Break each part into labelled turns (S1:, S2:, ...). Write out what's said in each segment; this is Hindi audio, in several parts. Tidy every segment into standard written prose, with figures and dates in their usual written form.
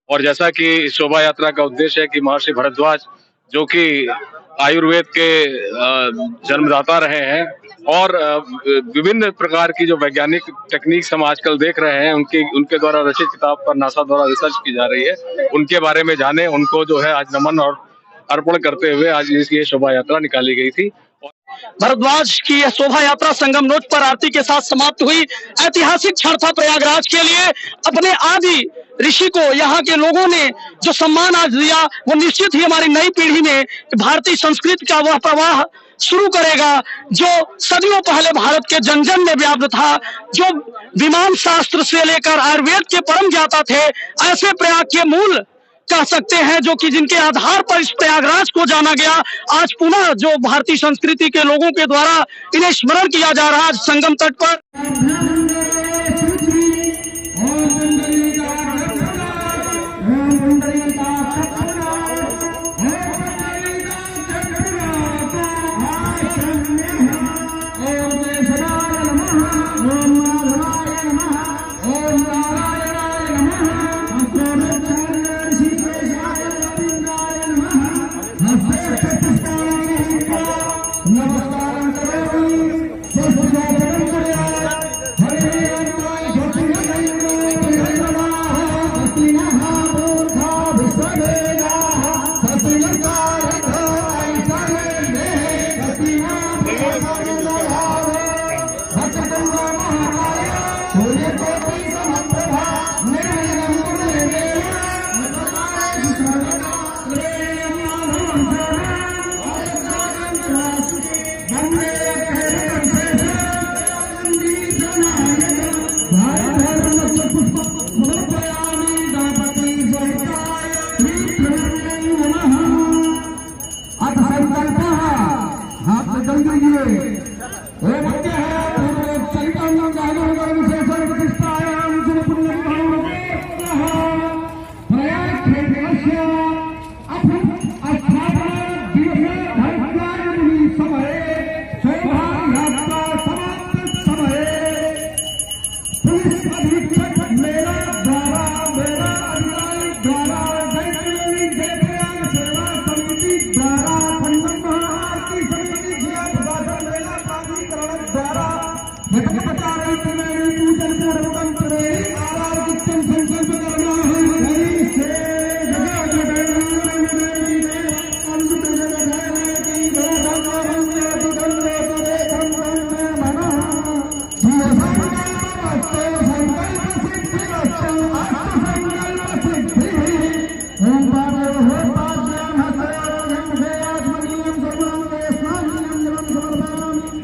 S1: और जैसा कि इस शोभा यात्रा का उद्देश्य है कि महर्षि भारद्वाज जो कि आयुर्वेद के जन्मदाता रहे हैं और विभिन्न प्रकार की जो वैज्ञानिक टेक्निक्स हम आजकल देख रहे हैं उनके उनके द्वारा रचित किताब पर नासा द्वारा रिसर्च की जा रही है, उनके बारे में जाने, उनको जो है आज नमन और अर्पण करते हुए आज ये शोभा यात्रा निकाली गई थी।
S2: भारद्वाज की यह शोभा यात्रा संगम रोड पर आरती के साथ समाप्त हुई। ऐतिहासिक क्षण था प्रयागराज के लिए। अपने आदि ऋषि को यहाँ के लोगों ने जो सम्मान आज दिया वो निश्चित ही हमारी नई पीढ़ी में भारतीय संस्कृति का वह प्रवाह शुरू करेगा जो सदियों पहले भारत के जन जन में व्याप्त था, जो विमान शास्त्र से लेकर आयुर्वेद के परम ज्ञाता थे। ऐसे प्रयाग के मूल कह सकते हैं जो कि जिनके आधार पर इस प्रयागराज को जाना गया। आज पुनः जो भारतीय संस्कृति के लोगों के द्वारा इन्हें स्मरण किया जा रहा है संगम तट पर।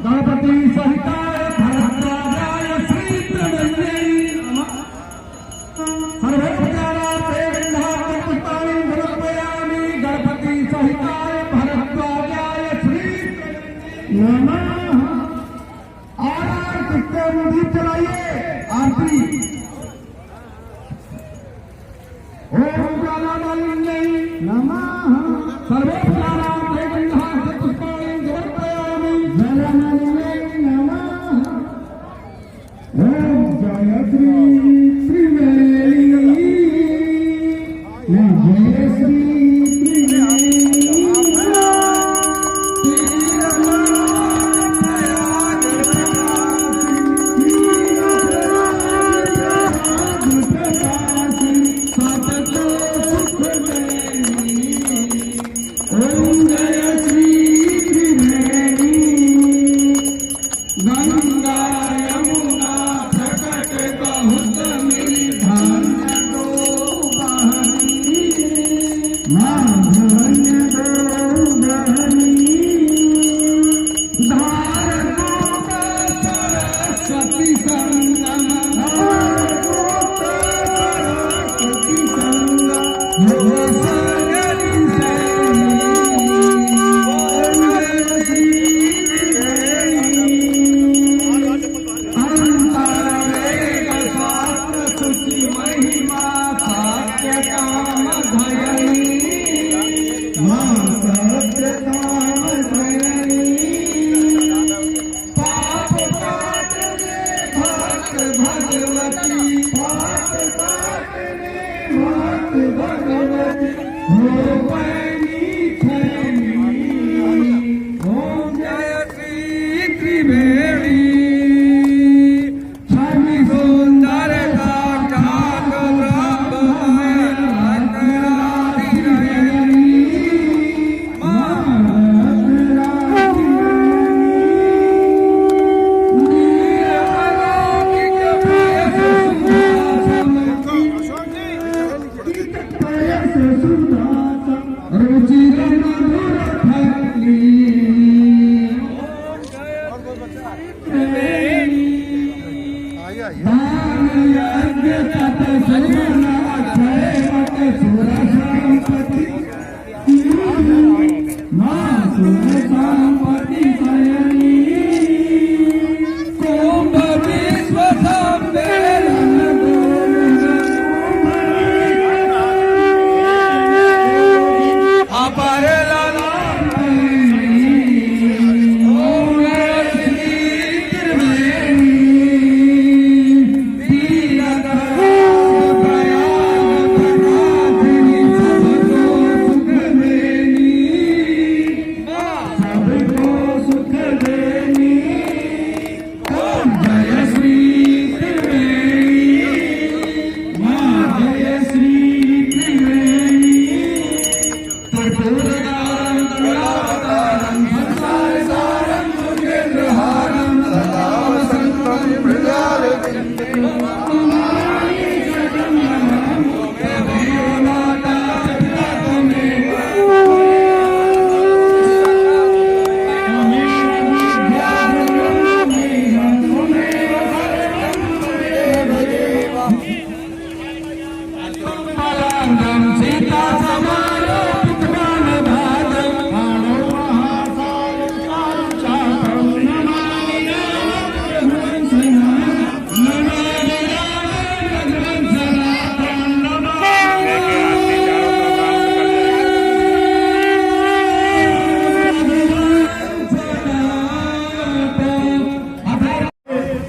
S3: भगवती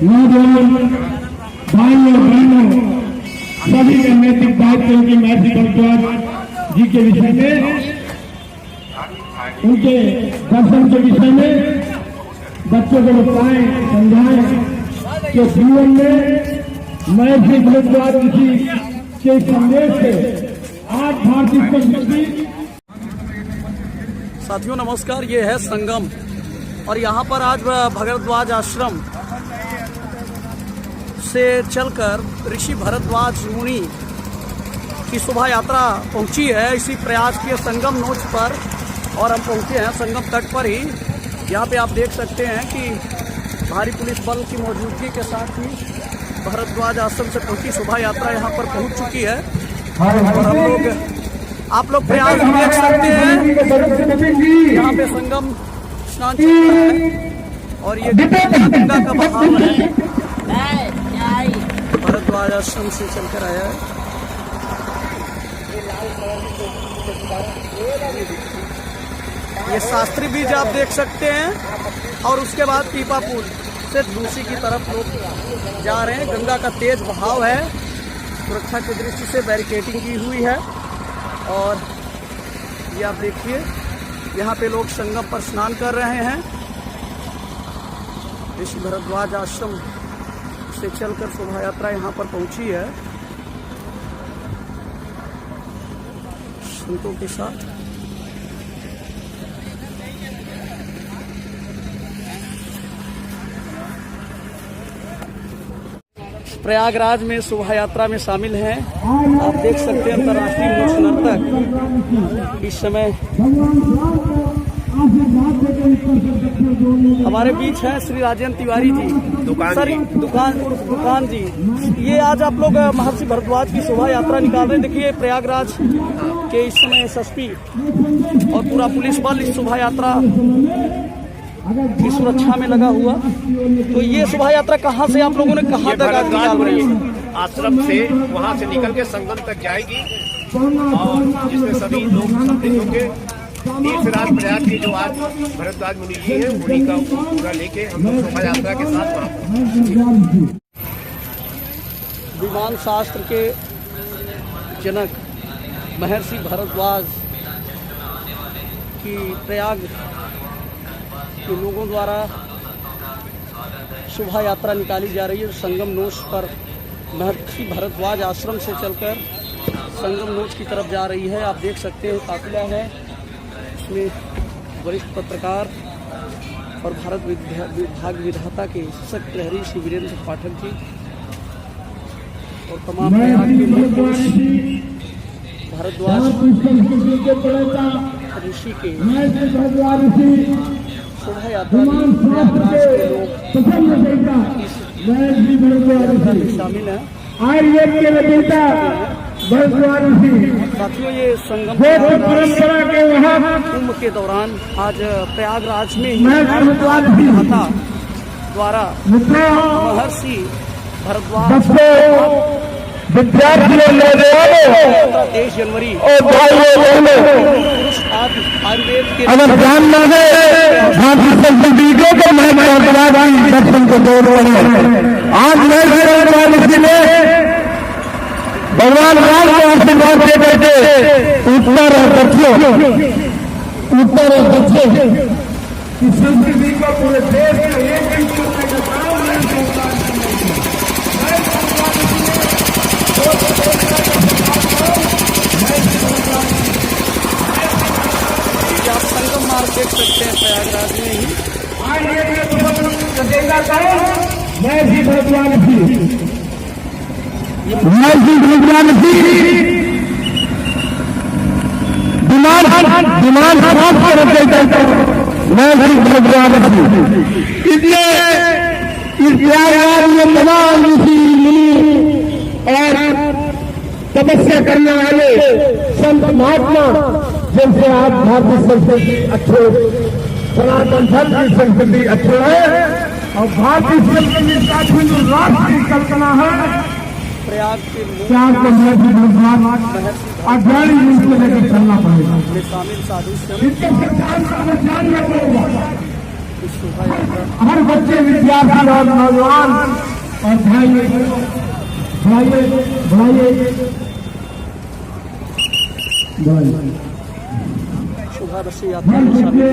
S3: नौजवान भाइयों बहनों सभी के नैतिक दायित्व की महर्षि भारद्वाज जी के विषय में, उनके दर्शन के विषय में बच्चों को बताएं, समझाएं कि जीवन में महर्षि भारद्वाज जी के संदेश से आज भारतीय संस्कृति।
S2: साथियों नमस्कार, ये है संगम और यहाँ पर आज भारद्वाज आश्रम से चलकर ऋषि भारद्वाज मुनि की शोभा यात्रा पहुंची है इसी प्रयाग के संगम नोच पर, और हम पहुंचे हैं संगम तट पर ही। यहाँ पे आप देख सकते हैं कि भारी पुलिस बल की मौजूदगी के साथ ही भारद्वाज आश्रम से पहुंची शोभा यात्रा यहाँ पर पहुंच चुकी है। और आप लोग प्रयाग देख सकते हैं, यहाँ पे संगम स्नान चल रहा है और ये गंगा का बहाव है, भारद्वाज आश्रम से चलकर आया है। ये शास्त्री बीज आप देख सकते हैं और उसके बाद पीपा पुल से दूसरी की तरफ लोग जा रहे हैं। गंगा का तेज बहाव है, सुरक्षा की दृष्टि से बैरिकेडिंग की हुई है और ये आप देखिए यहाँ पे लोग संगम पर स्नान कर रहे हैं। ऋषि भारद्वाज आश्रम से चलकर शोभा यात्रा यहाँ पर पहुंची है संतों के साथ। प्रयागराज में शोभा यात्रा में शामिल हैं, आप देख सकते हैं अंतर्राष्ट्रीय लोक नर्तक इस समय हमारे बीच है। श्री राजेंद्र तिवारी जी, दुकान जी, ये आज आप लोग महर्षि भारद्वाज की शोभा यात्रा निकाल रहे हैं। देखिए प्रयागराज के इस समय एसएसपी और पूरा पुलिस बल इस शोभा यात्रा की सुरक्षा में लगा हुआ। तो ये शोभा यात्रा कहाँ से आप लोगों ने कहाँ तक आज निकाल रही है?
S4: आश्रम से वहाँ से निकल के संगम तक जाएगी और जिसमें सभी लोग सम्मिलित होंगे। तीर्थराज प्रयाग के जो आज भारद्वाज मुनि जी है उन्हीं का पूरा लेके हम लोग शोभा यात्रा के साथ वहाँ
S2: विमान शास्त्र के जनक महर्षि भारद्वाज की प्रयाग के लोगों द्वारा शोभा यात्रा निकाली जा रही है। संगम नोच पर महर्षि भारद्वाज आश्रम से चलकर संगम नोच की तरफ जा रही है। आप देख सकते हैं काफिला है, इसमें वरिष्ठ पत्रकार और भारत भाग्य विधाता के सशक्त प्रहरी श्री वीरेंद्र पाठक जी और तमाम प्रयाग के लोग भारद्वाज ऋषि के शोभा यात्रा में प्रयागराज के लोग शामिल हैं।
S3: आयुर्वेद के रचयिता भरद्वाज ऋषि
S2: साथियों, ये संगम
S3: परंपरा के वहाँ
S2: कुंभ के दौरान आज प्रयागराज में ही विधाता द्वारा महर्षि भारद्वाज
S3: विद्यार्थियों
S2: 23 जनवरी
S3: और
S2: आयुर्वेद के
S3: अगर जानना है भारतीय संस्कृति को तो मैं दर्शन को जोड़ रहे आज मैं इसलिए भगवान राम को आशीर्वाद दे करके उत्तर और दक्षिण की संस्कृति को पूरे देश में एक करने का काम
S2: आप संगम मार्ग देख सकते हैं प्रयागराज में ही।
S3: महर्षि भगवान दिमाग खराब कर महर्षि भगवान इसलिए इस प्रयागराज में तमाम ऋषि मुनि और तपस्या करने वाले संत महात्मा जिनसे आज भारतीय संस्कृति अच्छे सनातन धर्म की संस्कृति अच्छे है और भारतीय संस्कृति का हिंदू राष्ट्र की कल्पना है।
S2: प्रयाग के
S3: त्याग को महर्षि भगवान अज्ञानी रूप से लेकर चलना पड़ेगा।
S2: शामिल साधु
S3: इसके सिद्धांत का जानना पड़ेगा।
S2: शोभा यात्रा
S3: हर बच्चे विद्यार्थी और नौजवान और भाई
S2: शोभा रसी यात्रा में शामिल है।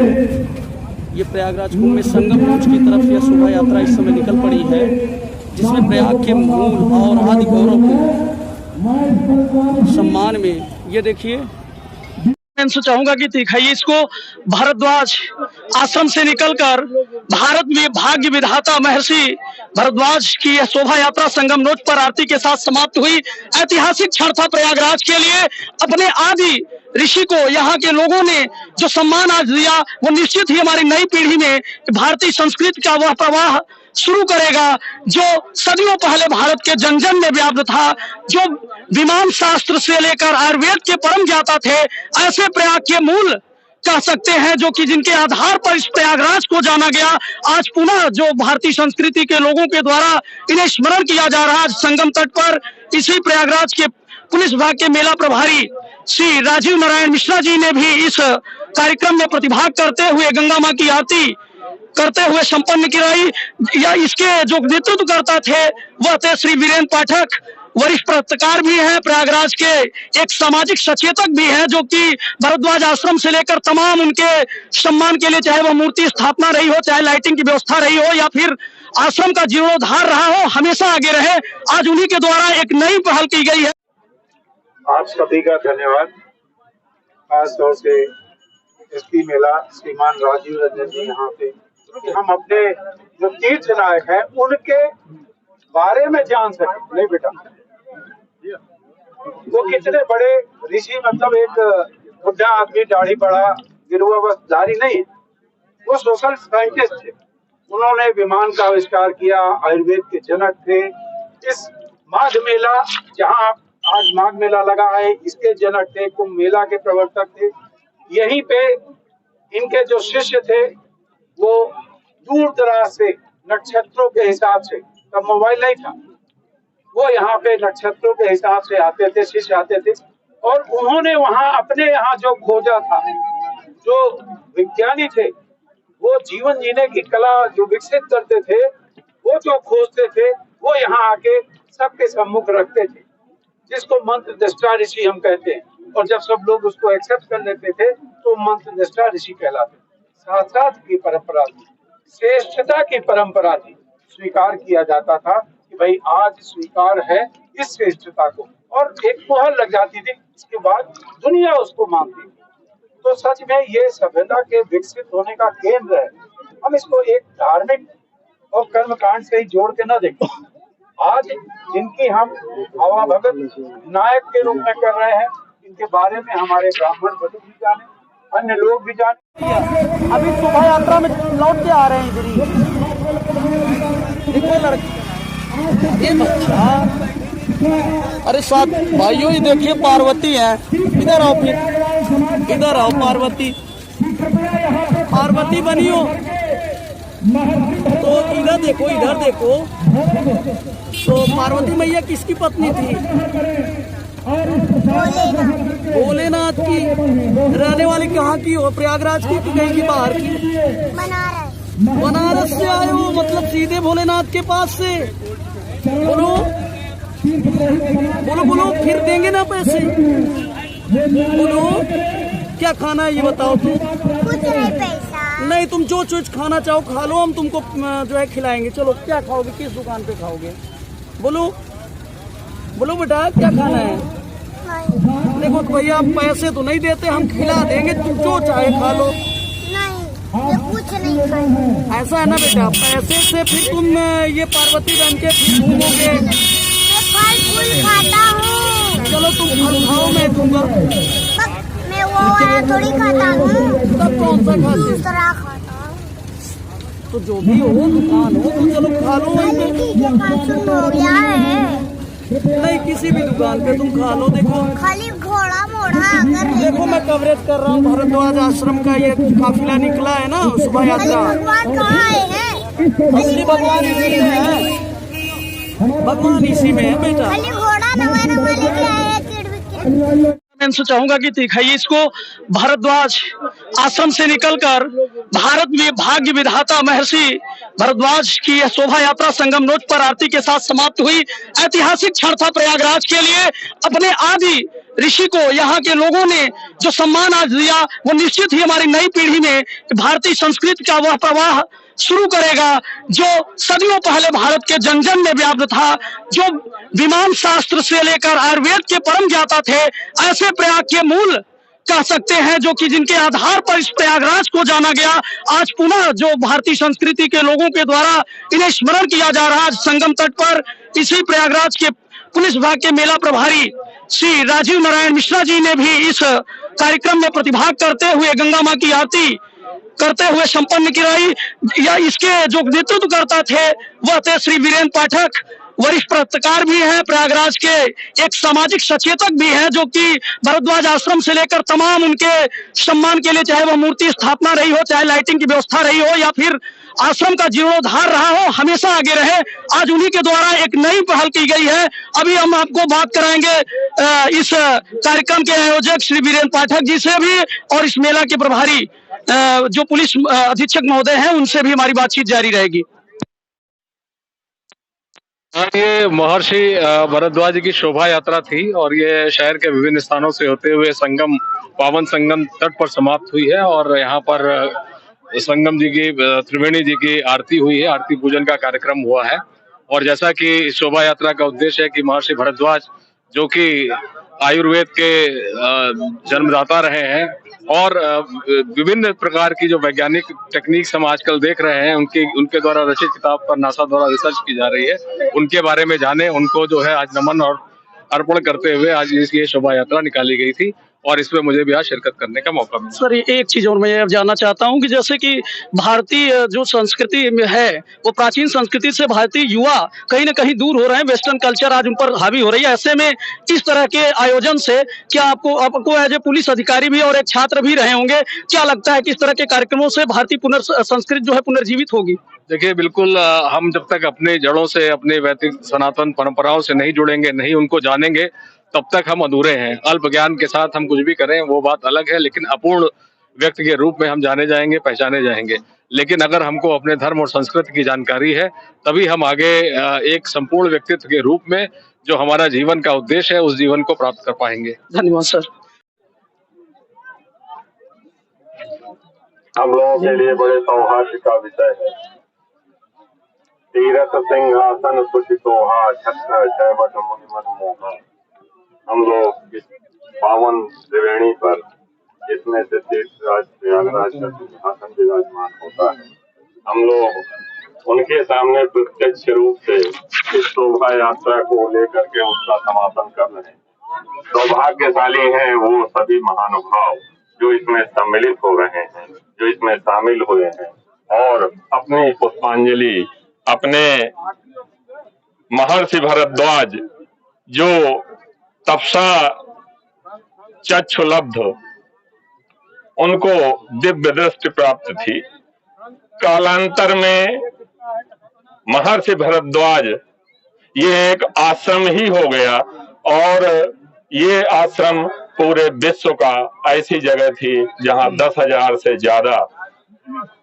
S2: ये प्रयागराज कुंभ में संगम नोच की तरफ यह शोभा यात्रा इस समय निकल पड़ी है, जिसमें प्रयाग के मूल और आदि गौरव को सम्मान में ये देखिए इनसे चाहूंगा कि दिखाइए इसको। भारद्वाज आश्रम से निकलकर भारत में भाग्य विधाता महर्षि भारद्वाज की यह शोभा यात्रा संगम नोच पर आरती के साथ समाप्त हुई। ऐतिहासिक क्षण था प्रयागराज के लिए। अपने आदि ऋषि को यहाँ के लोगों ने जो सम्मान आज दिया, वो निश्चित ही हमारी नई पीढ़ी में भारतीय संस्कृति का वह प्रवाह शुरू करेगा जो सदियों पहले भारत के जन जन में व्याप्त था, जो विमान शास्त्र से लेकर आयुर्वेद के परम ज्ञाता थे। ऐसे प्रयाग के मूल कह सकते हैं जो कि जिनके आधार पर इस प्रयागराज को जाना गया। आज पुनः जो भारतीय संस्कृति के लोगों के द्वारा इन्हें स्मरण किया जा रहा है। संगम तट पर इसी प्रयागराज के पुलिस विभाग के मेला प्रभारी श्री राजीव नारायण मिश्रा जी ने भी इस कार्यक्रम में प्रतिभाग करते हुए गंगा मां की आरती करते हुए संपन्न कराई। या इसके जो नेतृत्व करता थे वह थे श्री वीरेंद्र पाठक, वरिष्ठ पत्रकार भी हैं, प्रयागराज के एक सामाजिक सचेतक भी हैं, जो कि भारद्वाज आश्रम से लेकर तमाम उनके सम्मान के लिए, चाहे वह मूर्ति स्थापना रही हो, चाहे लाइटिंग की व्यवस्था रही हो या फिर आश्रम का जीर्णोद्धार रहा हो, हमेशा आगे रहे। आज उन्हीं के द्वारा एक नई पहल की गई है।
S5: आप सभी का धन्यवाद। खास तौर से एसपी मेला श्रीमान राजीव रंजन जी यहाँ पे, हम अपने जो तीर्थ नायक हैं उनके बारे में जान सके। नहीं बेटा, वो कितने बड़े ऋषि, मतलब एक बुढ़ा आदमी दाढ़ी बड़ा गिरुआ वस्त्रधारी नहीं, वो सोशल साइंटिस्ट थे। उन्होंने विमान का आविष्कार किया, आयुर्वेद के जनक थे। इस माघ मेला, जहाँ आज माघ मेला लगा है, इसके जनक थे, कुंभ मेला के प्रवर्तक थे। यहीं पे इनके जो शिष्य थे वो दूर दराज से नक्षत्रों के हिसाब से, तब मोबाइल नहीं था, वो यहाँ पे नक्षत्रों के हिसाब से आते थे, शिष्य आते थे। और उन्होंने वहाँ अपने यहाँ जो खोजा था, जो विज्ञानी थे, वो जीवन जीने की कला जो विकसित करते थे, वो जो खोजते थे, वो यहाँ आके सबके सम्मुख रखते थे, जिसको मंत्र दृष्टा ऋषि हम कहते हैं। और जब सब लोग उसको एक्सेप्ट कर लेते थे तो मंत्र दृष्टा ऋषि कहलाते। शास्त्रार्थ की परंपरा थी, श्रेष्ठता की परंपरा थी, स्वीकार किया जाता था कि भाई आज स्वीकार है इस श्रेष्ठता को, और एक मोहर लग जाती थी, इसके बाद दुनिया उसको मानती थी। तो सच में ये सभ्यता के विकसित होने का केंद्र है। हम इसको एक धार्मिक और कर्म कांड से ही जोड़ के न देखें। आज इनकी हम हवा भगत नायक के रूप में कर रहे हैं, इनके बारे में हमारे ब्राह्मण बंधु भी जाने, अन्य लोग भी जाने।
S2: अभी शोभा यात्रा में लौट के आ रहे हैं इधर ही। देखो लड़की, ये बच्चा, अरे साथ भाइयों ये देखिए पार्वती है। इधर आओ, फिर इधर आओ, पार्वती पार्वती बनी हो तो इधर देखो, इधर देखो। तो पार्वती मैया किसकी पत्नी थी? भोलेनाथ की। रहने वाली कहाँ की हो? प्रयागराज की कि कहीं की बाहर की? बनारस से आए हो, मतलब सीधे भोलेनाथ के पास से। बोलो बोलो बोलो, फिर देंगे ना पैसे। बोलो क्या खाना है ये बताओ तुम।
S6: कुछ नहीं पैसा।
S2: नहीं, तुम जो चीज खाना चाहो खा लो, हम तुमको जो है खिलाएंगे। चलो क्या खाओगे, किस दुकान पे खाओगे? बोलो बोलो बेटा क्या खाना है? देखो भैया आप पैसे तो नहीं देते, हम खिला देंगे, तुम जो चाहे खा लो।
S6: नहीं, ये कुछ नहीं खाएंगे।
S2: ऐसा है ना बेटा, पैसे से फिर तुम ये पार्वती बन के फिर घूमोगे।
S6: मैं फल फूल खाता हूँ।
S2: चलो तुम फल खाओ, मैं दूंगा।
S6: मैं वो वाला थोड़ी खाता हूँ।
S2: तब कौन सा खाते?
S6: दूसरा खाता हूँ।
S2: तो जो भी हो दुकान हो तो चलो खा लो वहीं पे।
S6: ठीक है, मासूम हो गया है।
S2: नहीं, किसी भी दुकान पे तुम खा लो। देखो
S6: खाली घोड़ा मोड़ा अगर
S2: देखो मैं कवरेज कर रहा हूँ, भारद्वाज आश्रम का ये काफिला निकला है ना शोभा यात्रा।
S6: भगवान कहाँ है?
S2: असली भगवान इसी में है, भगवान इसी में है बेटा।
S6: खाली घोड़ा नवा नवा लेके आया है, चिड़विक।
S2: मैं इनसे चाहूंगा कि दिखाइए इसको। भारद्वाज आश्रम से निकलकर भारत में भाग्य विधाता महर्षि भारद्वाज की यह शोभा यात्रा संगम नोच पर आरती के साथ समाप्त हुई। ऐतिहासिक क्षण था प्रयागराज के लिए। अपने आदि ऋषि को यहाँ के लोगों ने जो सम्मान आज दिया, वो निश्चित ही हमारी नई पीढ़ी में भारतीय संस्कृति का वह प्रवाह शुरू करेगा जो सदियों पहले भारत के जन जन में व्याप्त था, जो विमान शास्त्र से लेकर आयुर्वेद के परम ज्ञाता थे। ऐसे प्रयाग के मूल कह सकते हैं जो कि जिनके आधार पर इस प्रयागराज को जाना गया। आज पुनः जो भारतीय संस्कृति के लोगों के द्वारा इन्हें स्मरण किया जा रहा है संगम तट पर। इसी प्रयागराज के पुलिस विभाग के मेला प्रभारी श्री राजीव नारायण मिश्रा जी ने भी इस कार्यक्रम में प्रतिभाग करते हुए गंगा मां की आरती करते हुए संपन्न कराई। या इसके जो नेतृत्व करता थे वह थे श्री वीरेंद्र पाठक, वरिष्ठ पत्रकार भी हैं, प्रयागराज के एक सामाजिक सचेतक भी हैं, जो कि भारद्वाज आश्रम से लेकर तमाम उनके सम्मान के लिए, चाहे वह मूर्ति स्थापना रही हो, चाहे लाइटिंग की व्यवस्था रही हो, या फिर आश्रम का जीर्णोद्धार रहा हो, हमेशा आगे रहे। आज उन्हीं के द्वारा एक नई पहल की गई है। अभी हम आपको बात कराएंगे इस कार्यक्रम के आयोजक श्री वीरेंद्र पाठक जी से भी, और इस मेला के प्रभारी जो पुलिस अधीक्षक महोदय हैं उनसे भी हमारी बातचीत जारी रहेगी।
S1: ये महर्षि भारद्वाज की शोभा यात्रा थी और ये शहर के विभिन्न स्थानों से होते हुए संगम, पावन संगम तट पर समाप्त हुई है। और यहाँ पर संगम जी की, त्रिवेणी जी की आरती हुई है, आरती पूजन का कार्यक्रम हुआ है। और जैसा कि इस शोभा यात्रा का उद्देश्य है कि महर्षि भारद्वाज जो कि आयुर्वेद के जन्मदाता रहे हैं और विभिन्न प्रकार की जो वैज्ञानिक टेक्निक्स हम आजकल देख रहे हैं, उनके द्वारा रचित किताब पर नासा द्वारा रिसर्च की जा रही है, उनके बारे में जाने, उनको जो है आज नमन और अर्पण करते हुए आज ये शोभा यात्रा निकाली गई थी। और इसमें मुझे भी आज शिरकत करने का मौका मिला।
S2: सर एक चीज और मैं जानना चाहता हूं कि जैसे कि भारतीय जो संस्कृति में है वो प्राचीन संस्कृति से भारतीय युवा कहीं ना कहीं दूर हो रहे हैं, वेस्टर्न कल्चर आज उन पर हावी हो रही है। ऐसे में इस तरह के आयोजन से क्या आपको एज ए पुलिस अधिकारी भी और एक छात्र भी रहे होंगे, क्या लगता है कि इस तरह के कार्यक्रमों से भारतीय संस्कृति जो है पुनर्जीवित होगी?
S1: देखिए बिल्कुल, हम जब तक अपने जड़ों से, अपने वैदिक सनातन परंपराओं से नहीं जुड़ेंगे, नहीं उनको जानेंगे, तब तक हम अधूरे हैं। अल्प ज्ञान के साथ हम कुछ भी करें वो बात अलग है, लेकिन अपूर्ण व्यक्ति के रूप में हम जाने जाएंगे, पहचाने जाएंगे। लेकिन अगर हमको अपने धर्म और संस्कृति की जानकारी है, तभी हम आगे एक संपूर्ण व्यक्तित्व के रूप में जो हमारा जीवन का उद्देश्य है उस जीवन को प्राप्त कर पाएंगे।
S2: धन्यवाद सर।
S7: हम लोगों के लिए बड़े सौभाग्य का विषय है। तीरथ सिंहासन कुछ सोहा, छत्र जयवट मुनि मन मोहा। हम लोग इस पावन त्रिवेणी पर, जिसमें से तीर्थराज प्रयागराज का सिंहासन विराजमान होता है, हम लोग उनके सामने प्रत्यक्ष रूप से इस शोभा यात्रा को लेकर के उसका समापन कर रहे हैं। सौभाग्यशाली हैं वो सभी महानुभाव जो इसमें सम्मिलित हो रहे हैं, जो इसमें शामिल हुए हैं और अपनी पुष्पांजलि अपने महर्षि भरद्वाज जो तपसा चक्षुलब्ध, उनको दिव्य दृष्टि प्राप्त थी। कालांतर में महर्षि भरद्वाज ये एक आश्रम ही हो गया और ये आश्रम पूरे विश्व का ऐसी जगह थी जहां 10,000 से ज्यादा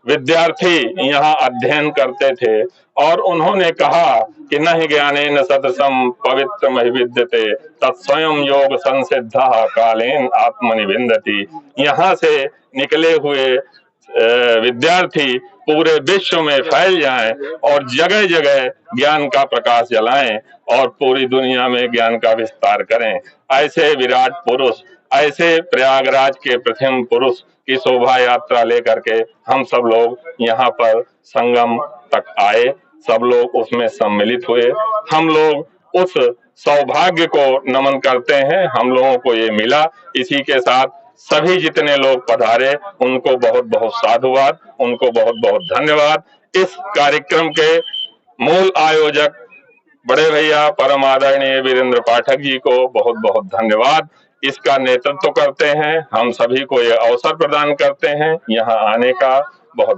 S7: विद्यार्थी यहाँ अध्ययन करते थे और उन्होंने कहा कि न ही ज्ञानेन सदसम पवित्रमहि विद्यते तत्स्वयं योग संसिद्धः कालेन आत्मनिविन्दति। यहाँ से निकले हुए विद्यार्थी पूरे विश्व में फैल जाएं और जगह जगह ज्ञान का प्रकाश जलाएं और पूरी दुनिया में ज्ञान का विस्तार करें। ऐसे विराट पुरुष, ऐसे प्रयागराज के प्रथम पुरुष की शोभा यात्रा लेकर के हम सब लोग यहाँ पर संगम तक आए, सब लोग उसमें सम्मिलित हुए। हम लोग उस सौभाग्य को नमन करते हैं, हम लोगों को ये मिला। इसी के साथ सभी जितने लोग पधारे उनको बहुत बहुत साधुवाद, उनको बहुत बहुत धन्यवाद। इस कार्यक्रम के मूल आयोजक बड़े भैया परम आदरणीय वीरेंद्र पाठक जी को बहुत बहुत धन्यवाद। इसका नेतृत्व करते हैं, हम सभी को ये अवसर प्रदान करते हैं यहाँ आने का। बहुत बहुत